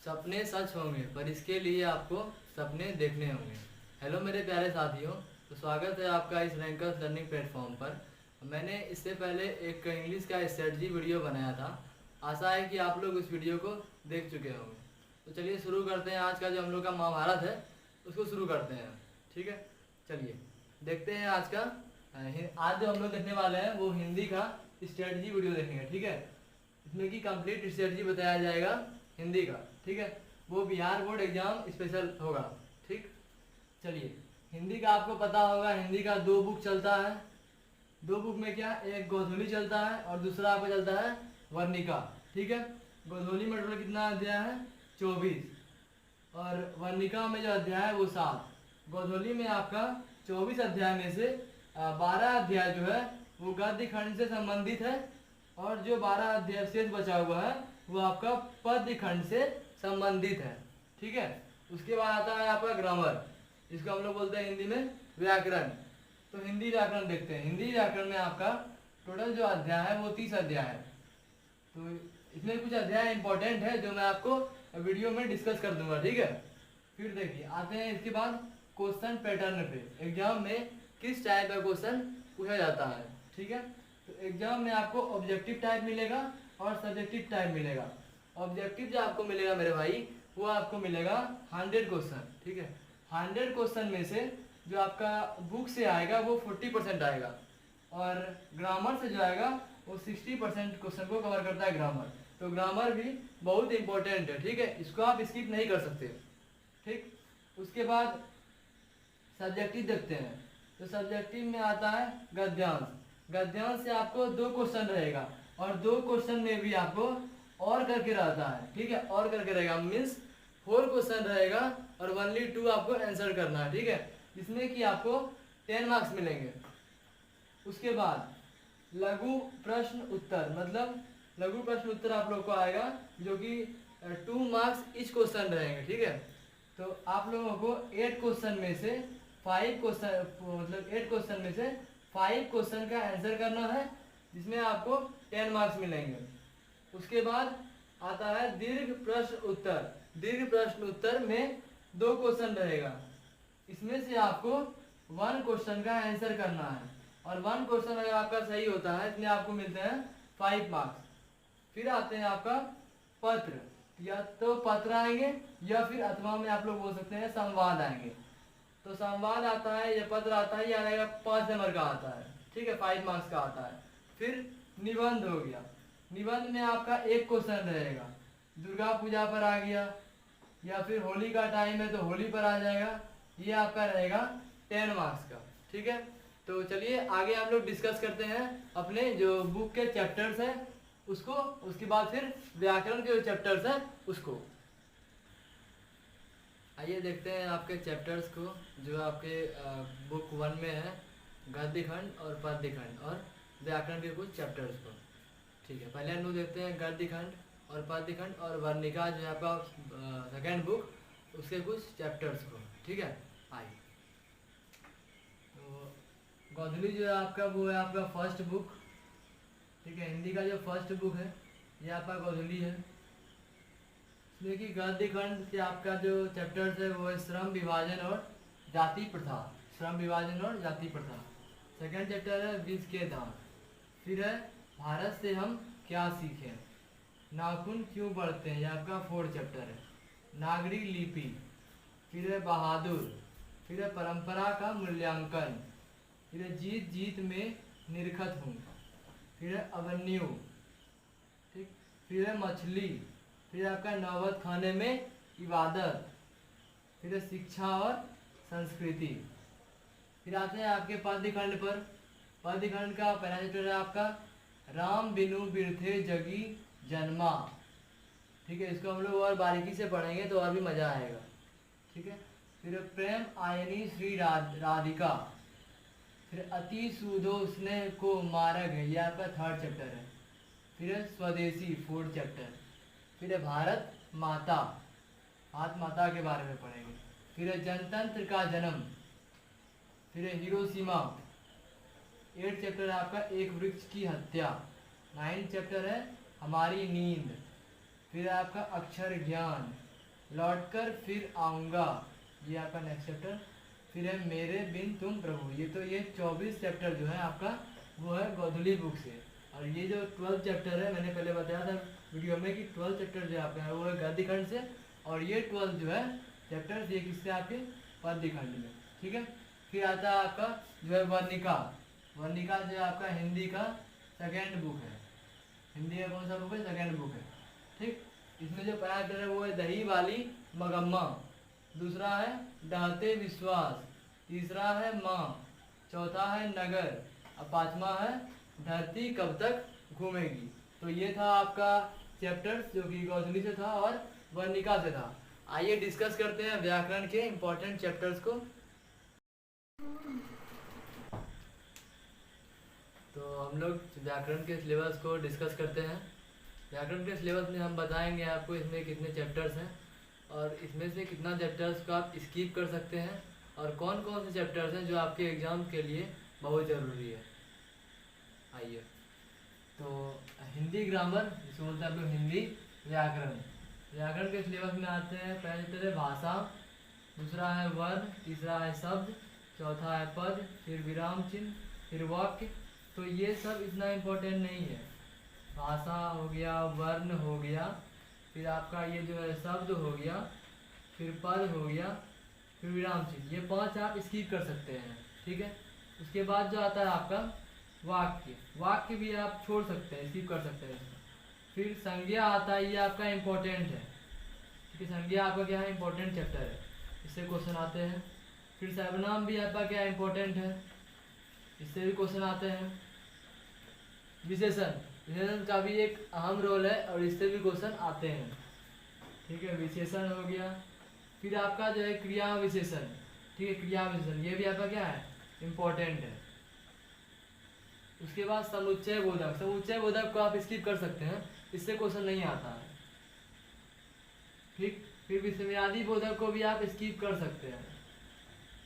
सपने सच होंगे पर इसके लिए आपको सपने देखने होंगे। हेलो मेरे प्यारे साथियों, तो स्वागत है आपका इस रैंकर्स लर्निंग प्लेटफॉर्म पर। मैंने इससे पहले एक इंग्लिश का स्ट्रेटजी वीडियो बनाया था। आशा है कि आप लोग उस वीडियो को देख चुके होंगे। तो चलिए शुरू करते हैं। आज का जो हम लोग का महाभारत है उसको शुरू करते हैं। ठीक है, चलिए देखते हैं आज का। आज जो हम लोग देखने वाले हैं वो हिंदी का स्ट्रेटजी वीडियो देखेंगे। ठीक है, इसमें कि कंप्लीट स्ट्रेटजी बताया जाएगा हिंदी का। ठीक है, वो बिहार बोर्ड एग्जाम स्पेशल होगा। ठीक, चलिए हिंदी का आपको पता होगा, हिंदी का दो बुक चलता है। दो बुक में क्या, एक गोधूली चलता है और दूसरा आपका चलता है वर्णिका। ठीक है, गोधूली में टोटल कितना अध्याय है, 24, और वर्णिका में जो अध्याय है वो 7। गोधूली में आपका 24 अध्याय में से 12 अध्याय जो है वो गद्य खंड से संबंधित है, और जो 12 अध्याय शेष बचा हुआ है वो आपका पद्य खंड से संबंधित है। ठीक है, उसके बाद आता है आपका ग्रामर, जिसको हम लोग बोलते हैं हिंदी में व्याकरण। तो हिंदी व्याकरण देखते हैं। हिंदी व्याकरण में आपका टोटल जो अध्याय है वो 30 अध्याय है। तो इसमें कुछ अध्याय इंपॉर्टेंट है जो मैं आपको वीडियो में डिस्कस कर दूंगा। ठीक है, फिर देखिए आते हैं इसके बाद क्वेश्चन पैटर्न पे। एग्जाम में किस टाइप का क्वेश्चन पूछा जाता है। ठीक है, तो एग्जाम में आपको ऑब्जेक्टिव टाइप मिलेगा और सब्जेक्टिव टाइप मिलेगा। ऑब्जेक्टिव जो आपको मिलेगा मेरे भाई, वो आपको मिलेगा 100 क्वेश्चन। ठीक है, 100 क्वेश्चन में से जो आपका बुक से आएगा वो 40% आएगा, और ग्रामर से जो आएगा वो 60% क्वेश्चन को कवर करता है ग्रामर। तो ग्रामर भी बहुत इंपॉर्टेंट है। ठीक है, इसको आप स्किप नहीं कर सकते। ठीक, उसके बाद सब्जेक्टिव देखते हैं। तो सब्जेक्टिव में आता है गद्यांश। गद्यांश से आपको 2 क्वेश्चन रहेगा, और 2 क्वेश्चन में भी आपको और करके रहता है। ठीक है, और करके रहेगा मीन्स 4 क्वेश्चन रहेगा, और ओनली 2 आपको आंसर करना है। ठीक है, इसमें कि आपको 10 मार्क्स मिलेंगे। उसके बाद लघु प्रश्न उत्तर, मतलब लघु प्रश्न उत्तर आप लोग को आएगा, जो कि 2 मार्क्स ईच क्वेश्चन रहेंगे। ठीक है, तो आप लोगों को 8 क्वेश्चन में से 5 क्वेश्चन, मतलब 8 क्वेश्चन में से 5 क्वेश्चन का आंसर करना है, जिसमें आपको 10 मार्क्स मिलेंगे। उसके बाद आता है दीर्घ प्रश्न उत्तर। दीर्घ प्रश्न उत्तर में 2 क्वेश्चन रहेगा, इसमें से आपको 1 क्वेश्चन का आंसर करना है, और 1 क्वेश्चन अगर आपका सही होता है इसमें आपको मिलते हैं 5 मार्क्स। फिर आते हैं आपका पत्र, या तो पत्र आएंगे या फिर अथवा में आप लोग बोल सकते हैं संवाद आएंगे। तो संवाद आता है या पत्र आता है, या रहेगा 5 नंबर का आता है। ठीक है, 5 मार्क्स का आता है। फिर निबंध हो गया। निबंध में आपका 1 क्वेश्चन रहेगा, दुर्गा पूजा पर आ गया, या फिर होली का टाइम है तो होली पर आ जाएगा। ये आपका रहेगा 10 मार्क्स का। ठीक है, तो चलिए आगे हम लोग डिस्कस करते हैं अपने जो बुक के चैप्टर्स हैं उसको, उसके बाद फिर व्याकरण के जो चैप्टर्स हैं उसको। आइए देखते हैं आपके चैप्टर्स को, जो आपके बुक 1 में है, गद्य खंड और पद्य खंड और व्याकरण के कुछ चैप्टर्स को। ठीक है, पहले हम लोग देखते हैं गद्य खंड और पद्य खंड और वर्णिका जो है आपका सेकेंड बुक, उसके कुछ चैप्टर्स को। ठीक है, आइए। तो गोधूली जो है आपका वो है आपका फर्स्ट बुक। ठीक है, हिंदी का जो फर्स्ट बुक है ये आपका गोधूली है। इसमें कि गद्य खंड से आपका जो चैप्टर्स है वो है श्रम विभाजन और जाति प्रथा। श्रम विभाजन और जाति प्रथा। सेकंड चैप्टर है विष के दांत। फिर है भारत से हम क्या सीखें। नाखून क्यों बढ़ते हैं, ये आपका 4th चैप्टर है। नागरिक लिपि। फिर है बहादुर। फिर है परंपरा का मूल्यांकन। फिर है जीत जीत में निरखत हूँ। फिर है अवन्यू। ठीक, फिर है मछली। फिर आपका नौबत खाने में इबादत। फिर है शिक्षा और संस्कृति। फिर आते हैं आपके पद्य खंड पर। पद्य खंड का पहला चैप्टर है आपका राम बिनु बिरथे जगी जन्मा। ठीक है, इसको हम लोग और बारीकी से पढ़ेंगे तो और भी मजा आएगा। ठीक है, फिर प्रेम आयनी श्री राधिका। फिर अति सुधो स्नेह को मार्ग है, यह आपका 3rd चैप्टर है। फिर स्वदेशी 4th चैप्टर। फिर भारत माता, भारत माता के बारे में पढ़ेंगे। फिर जनतंत्र का जन्म। फिर हिरोशिमा। 8th चैप्टर है आपका एक वृक्ष की हत्या। 9th चैप्टर है हमारी नींद। फिर आपका अक्षर ज्ञान। लौट कर फिर आऊँगा, ये आपका नेक्स्ट चैप्टर। फिर है मेरे बिन तुम प्रभु, ये 24 चैप्टर जो है आपका वो है गोधुली बुक से। और ये जो 12 चैप्टर है, मैंने पहले बताया था वीडियो में कि 12 चैप्टर जो आपका है वो है गद्य खंड से, और ये 12 जो है चैप्टर ये किससे आपके पद्य खंड में, ठीक है। फिर आता है आपका जो है वर्णिका। वर्णिका जो है आपका हिंदी का सेकेंड बुक है, हिंदी का कौन सा बुक है, सेकेंड बुक है, ठीक। इसमें जो पहला चैप्टर है वो है दही वाली मगम्मा, दूसरा है डहते विश्वास, तीसरा है माँ, चौथा है नगर, और पांचवा है धरती कब तक घूमेगी। तो ये था आपका चैप्टर्स जो कि गौधुली से था और वर्णिका से था। आइए डिस्कस करते हैं व्याकरण के इंपॉर्टेंट चैप्टर्स को। तो हम लोग व्याकरण के सिलेबस को डिस्कस करते हैं। व्याकरण के सिलेबस में हम बताएंगे आपको इसमें कितने चैप्टर्स हैं और इसमें से कितना चैप्टर्स को आप स्किप कर सकते हैं, और कौन कौन से चैप्टर्स हैं जो आपके एग्ज़ाम के लिए बहुत ज़रूरी है। आइए, तो हिंदी ग्रामर, जिसको बोलते हैं आप लोग हिंदी व्याकरण। व्याकरण के सिलेबस में आते हैं पहले चैप्टर है भाषा, दूसरा है वर्ण, तीसरा है शब्द, चौथा है पद, फिर विराम चिन्ह, फिर वाक्य। तो ये सब इतना इम्पोर्टेंट नहीं है। भाषा हो गया, वर्ण हो गया, फिर आपका ये जो है शब्द हो गया, फिर पद हो गया, फिर विराम चिन्ह, ये 5 आप स्किप कर सकते हैं, ठीक है। उसके बाद जो आता है आपका वाक्य, वाक्य भी आप छोड़ सकते हैं, स्किप कर सकते हैं इसमें। फिर संज्ञा आता है, ये आपका इम्पोर्टेंट है, ठीक है। संज्ञा आपका क्या है, इम्पोर्टेंट चैप्टर है, इससे क्वेश्चन आते हैं। फिर सर्वनाम भी आपका क्या इम्पोर्टेंट है, इससे भी क्वेश्चन आते हैं। विशेषण, विशेषण का भी एक अहम रोल है और इससे भी क्वेश्चन आते हैं, ठीक है। विशेषण हो गया। फिर आपका जो है क्रिया विशेषण, ठीक है, क्रिया विशेषण ये भी आपका क्या है, इम्पोर्टेंट है। उसके बाद समुच्चय बोधक, समुच्चय बोधक को आप स्किप कर सकते हैं, इससे क्वेश्चन नहीं आता है, ठीक। फिर विषयादि बोधक को भी आप स्किप कर सकते हैं।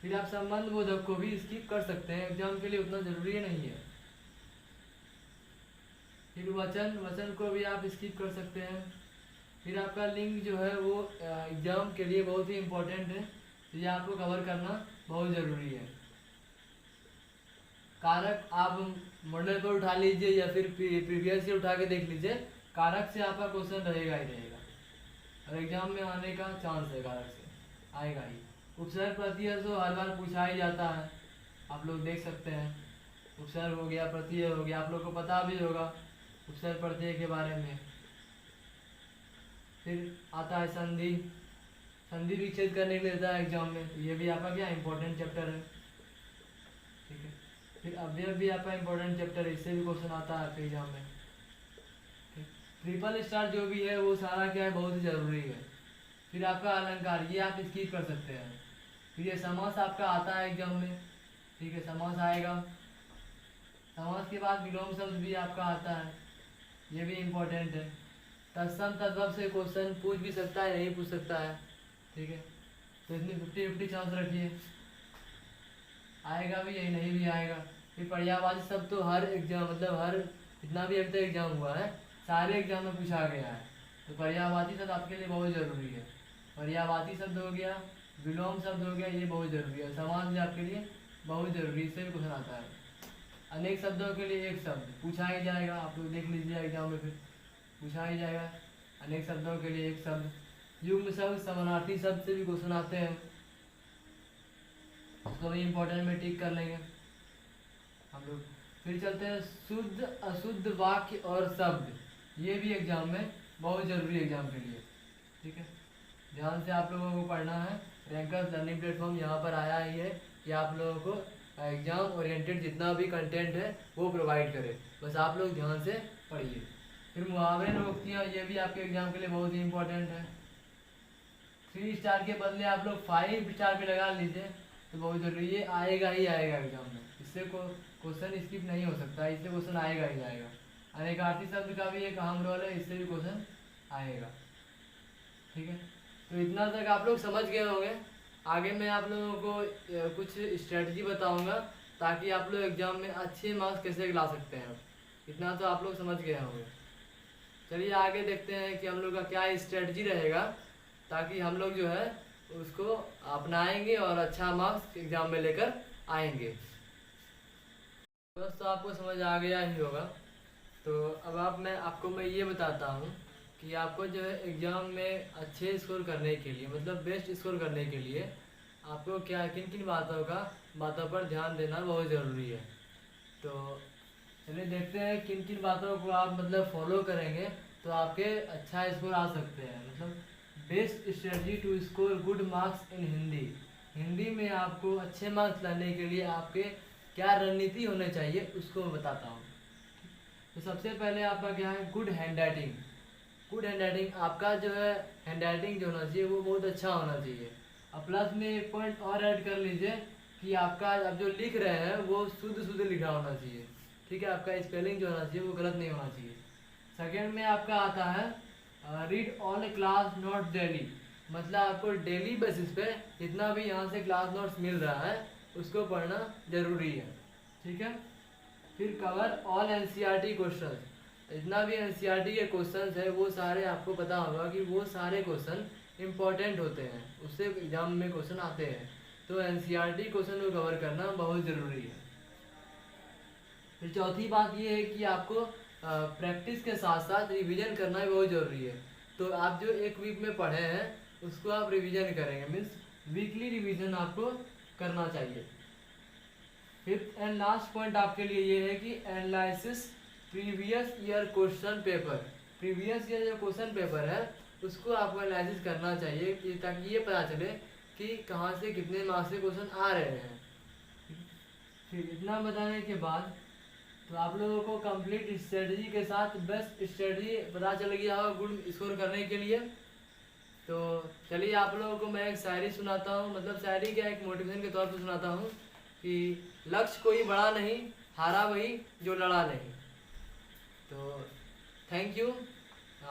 फिर आप संबंध बोधक को भी स्किप कर सकते हैं, एग्जाम के लिए उतना जरूरी नहीं है। फिर वचन, वचन को भी आप स्किप कर सकते हैं। फिर आपका लिंग जो है वो एग्जाम के लिए बहुत ही इम्पोर्टेंट है, तो ये आपको कवर करना बहुत ज़रूरी है। कारक आप मॉडल पर उठा लीजिए या फिर प्रीवियस से उठा के देख लीजिए, कारक से आपका क्वेश्चन रहेगा ही रहेगा और एग्जाम में आने का चांस है, कारक से आएगा ही। उपसर्ग प्रत्यय तो हर बार पूछा ही जाता है, आप लोग देख सकते हैं। उपसर्ग हो गया, प्रत्यय हो गया, आप लोग को पता भी होगा उपसर्ग प्रत्यय के बारे में। फिर आता है संधि, संधि विच्छेद करने के लिए देता है एग्जाम में, तो ये भी आपका क्या इंपॉर्टेंट चैप्टर है, ठीक है। फिर अवयव भी आपका इंपॉर्टेंट चैप्टर है, इससे भी क्वेश्चन आता है आपके एग्जाम में। ट्रिपल स्टार जो भी है वो सारा क्या है, बहुत ही जरूरी है। फिर आपका अलंकार, ये आप स्किप कर सकते हैं। फिर ये समास आपका आता है एग्जाम में, ठीक है, समास आएगा। समास के बाद विलोम शब्द भी आपका आता है, ये भी इम्पोर्टेंट है। तत्सम तद्भव से क्वेश्चन पूछ भी सकता है, नहीं पूछ सकता है, ठीक है। तो इसमें 50-50 चांस रखिए, आएगा भी यही, नहीं भी आएगा। फिर पर्यायवाची शब्द तो हर एग्जाम, मतलब हर जितना भी अभी तक एग्जाम हुआ है सारे एग्जाम में पूछा गया है, तो पर्यायवाची शब्द आपके लिए बहुत ज़रूरी है। पर्यायवाची शब्द हो गया, विलोम शब्द हो गया, ये बहुत ज़रूरी है। समास भी आपके लिए बहुत ज़रूरी है, इससे भी क्वेश्चन आता है। अनेक शब्दों के लिए एक शब्द पूछा ही जाएगा, आप लोग देख लीजिए एग्जाम में, फिर पूछा ही जाएगा अनेक शब्दों के लिए एक शब्द। युग्म शब्द, समानार्थी शब्द से भी क्वेश्चन आते हैं, उसको भी इम्पोर्टेंट में टिक कर लेंगे हम लोग। फिर चलते हैं शुद्ध अशुद्ध वाक्य और शब्द, ये भी एग्जाम में बहुत ज़रूरी है एग्जाम के लिए, ठीक है। ध्यान से आप लोगों को पढ़ना है। रैंकर्स लर्निंग प्लेटफॉर्म यहाँ पर आया ही है कि आप लोगों को एग्जाम ओरिएंटेड जितना भी कंटेंट है वो प्रोवाइड करे, बस आप लोग ध्यान से पढ़िए। फिर मुहावरे निरुक्तियाँ, ये भी आपके एग्जाम के लिए बहुत ही इंपॉर्टेंट है। 3 स्टार के बदले आप लोग 5 स्टार पे लगा लीजिए, तो बहुत जरूरी, ये आएगा ही आएगा एग्जाम में, इससे को क्वेश्चन स्किप नहीं हो सकता, इससे क्वेश्चन आएगा ही आएगा। अनेकार्थी शब्द का भी एक अहम रोल है, इससे भी क्वेश्चन आएगा, ठीक है। तो इतना तक आप लोग समझ गए होंगे। आगे मैं आप लोगों को कुछ स्ट्रेटजी बताऊंगा ताकि आप लोग एग्जाम में अच्छे मार्क्स कैसे ला सकते हैं, इतना तो आप लोग समझ गए होंगे। चलिए आगे देखते हैं कि हम लोग का क्या स्ट्रेटजी रहेगा ताकि हम लोग जो है उसको अपनाएंगे और अच्छा मार्क्स एग्ज़ाम में लेकर आएंगे। दोस्तों आपको समझ आ गया ही होगा। तो अब मैं ये बताता हूँ कि आपको जो है एग्ज़ाम में अच्छे स्कोर करने के लिए, मतलब बेस्ट स्कोर करने के लिए आपको क्या किन किन बातों पर ध्यान देना बहुत ज़रूरी है। तो चलिए देखते हैं किन किन बातों को आप मतलब फॉलो करेंगे तो आपके अच्छा स्कोर आ सकते हैं। मतलब best strategy to score good marks in Hindi. Hindi में आपको अच्छे मार्क्स लाने के लिए आपके क्या रणनीति होने चाहिए उसको मैं बताता हूँ। तो सबसे पहले आपका क्या है, good hand writing. Good hand writing आपका जो है हैंड राइटिंग जो होना चाहिए वो बहुत अच्छा होना चाहिए। और प्लस में एक पॉइंट और ऐड कर लीजिए कि आपका आप जो लिख रहे हैं वो शुद्ध लिखा होना चाहिए। ठीक है, आपका स्पेलिंग जो होना चाहिए वो गलत नहीं होना चाहिए। सेकेंड में आपका आता है read all class note daily. मतलब आपको डेली बेसिस पे जितना भी यहाँ से क्लास नोट्स मिल रहा है उसको पढ़ना जरूरी है। ठीक है, फिर कवर ऑल एनसीईआरटी क्वेश्चन। जितना भी एनसीईआरटी के क्वेश्चन है वो सारे आपको पता होगा कि वो सारे क्वेश्चन इंपॉर्टेंट होते हैं, उससे एग्जाम में क्वेश्चन आते हैं। तो एनसीईआरटी क्वेश्चन को कवर करना बहुत ज़रूरी है। फिर चौथी बात ये है कि आपको प्रैक्टिस के साथ साथ रिवीजन करना भी बहुत ज़रूरी है। तो आप जो एक वीक में पढ़े हैं उसको आप रिवीजन करेंगे, मीन्स वीकली रिवीजन आपको करना चाहिए। फिफ्थ एंड लास्ट पॉइंट आपके लिए ये है कि analysis previous year question paper. Previous year जो क्वेश्चन पेपर है उसको आपको एनालिसिस करना चाहिए कि ताकि ये पता चले कि कहाँ से कितने मार्क्स के क्वेश्चन आ रहे हैं। फिर इतना बताने के बाद तो आप लोगों को कंप्लीट स्ट्रेटजी के साथ बेस्ट स्ट्रेटजी पता चल गया होगा गुड स्कोर करने के लिए। तो चलिए आप लोगों को मैं एक शायरी सुनाता हूँ, मतलब शायरी क्या एक मोटिवेशन के तौर पर सुनाता हूँ कि लक्ष्य कोई बड़ा नहीं, हारा वही जो लड़ा नहीं। तो थैंक यू।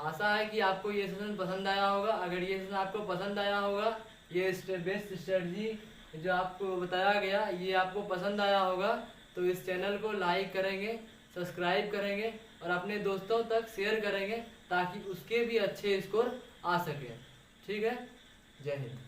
आशा है कि आपको ये सेशन पसंद आया होगा। अगर ये सेशन आपको पसंद आया होगा, ये बेस्ट स्ट्रेटजी जो आपको बताया गया ये आपको पसंद आया होगा, तो इस चैनल को लाइक करेंगे, सब्सक्राइब करेंगे और अपने दोस्तों तक शेयर करेंगे ताकि उसके भी अच्छे स्कोर आ सके। ठीक है, जय हिंद।